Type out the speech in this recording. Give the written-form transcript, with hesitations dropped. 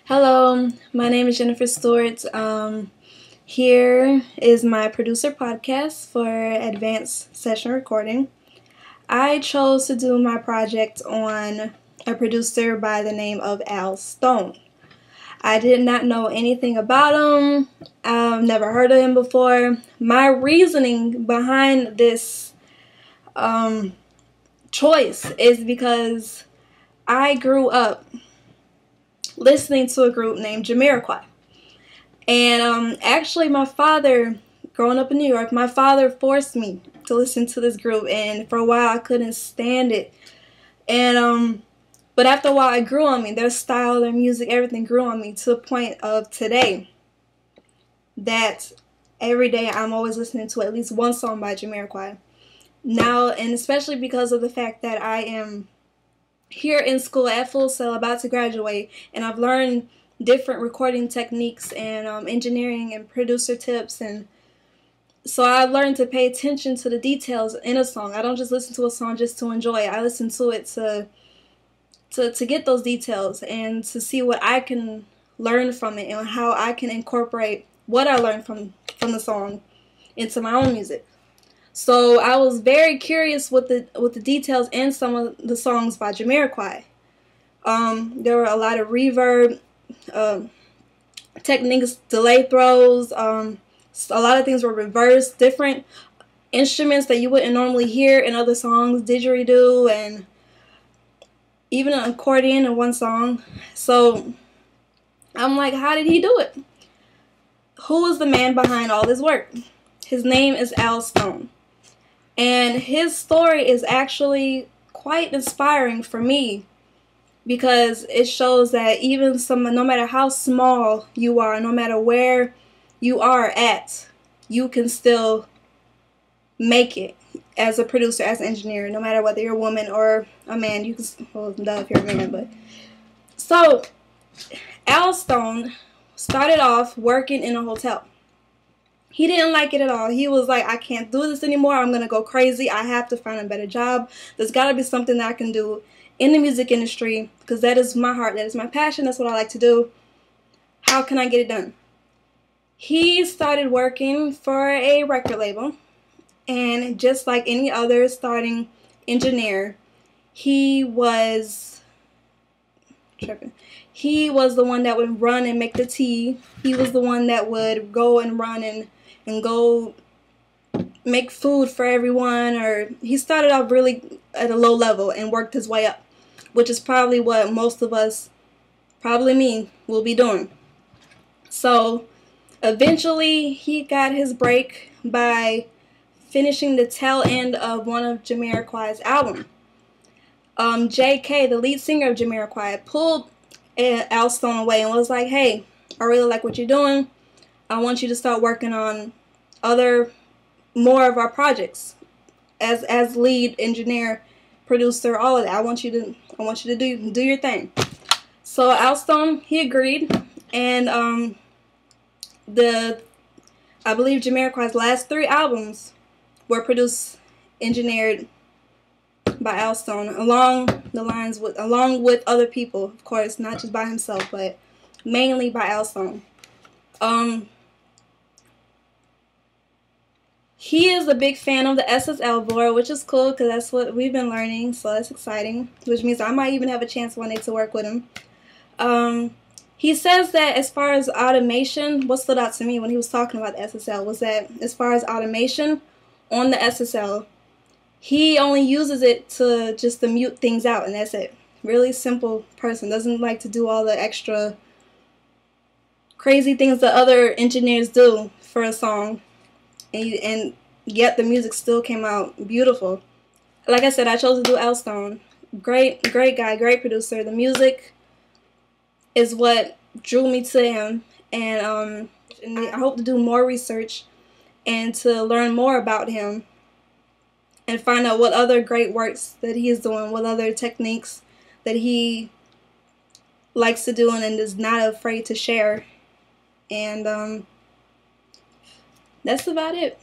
Hello, my name is Jennifer Stewart. Here is my producer podcast for advanced session recording. I chose to do my project on a producer by the name of Al Stone. I did not know anything about him. I've never heard of him before. My reasoning behind this choice is because I grew up listening to a group named Jamiroquai. And actually my father, growing up in New York, my father forced me to listen to this group, and for a while I couldn't stand it. And but after a while it grew on me. Their style, their music, everything grew on me to the point of today that every day I'm always listening to at least one song by Jamiroquai. Now, and especially because of the fact that I am here in school at Full Sail, about to graduate, and I've learned different recording techniques and engineering and producer tips, and so I learned to pay attention to the details in a song. I don't just listen to a song just to enjoy it. I listen to it to get those details and to see what I can learn from it and how I can incorporate what I learned from the song into my own music. So I was very curious with the details in some of the songs by Jamiroquai. There were a lot of reverb techniques, delay throws. A lot of things were reversed, different instruments that you wouldn't normally hear in other songs, didgeridoo, and even an accordion in one song. So I'm like, how did he do it? Who is the man behind all this work? His name is Al Stone. And his story is actually quite inspiring for me, because it shows that even no matter how small you are, no matter where you are at, you can still make it as a producer, as an engineer, no matter whether you're a woman or a man. You can, well, duh, if you're a man, but. So, Al Stone started off working in a hotel. He didn't like it at all. He was like, I can't do this anymore. I'm going to go crazy. I have to find a better job. There's got to be something that I can do in the music industry, because that is my heart. That is my passion. That's what I like to do. How can I get it done? He started working for a record label, and just like any other starting engineer, he was tripping. He was the one that would run and make the tea. He was the one that would go and run and go make food for everyone. Or he started off really at a low level and worked his way up, which is probably what most of us, probably me, will be doing. So eventually he got his break by finishing the tail end of one of Jamiroquai's albums. J.K., the lead singer of Jamiroquai, pulled Al Stone away and was like, hey, I really like what you're doing. I want you to start working on more of our projects as lead engineer, producer, all of that. I want you to do your thing. So Al Stone, he agreed, and I believe Jamiroquai's last 3 albums were produced, engineered by Al Stone, along with other people, of course, not just by himself, but mainly by Al Stone. He is a big fan of the SSL board, which is cool because that's what we've been learning, so that's exciting, which means I might even have a chance one day to work with him. He says that as far as automation, what stood out to me when he was talking about the SSL was that as far as automation on the SSL, he only uses it to mute things out, and that's it. Really simple person. Doesn't like to do all the extra crazy things that other engineers do for a song. And yet the music still came out beautiful. Like I said, I chose to do Al Stone. Great guy, great producer. The music is what drew me to him, and I hope to do more research and to learn more about him and find out what other great works that he is doing, what other techniques that he likes to do and is not afraid to share. And that's about it.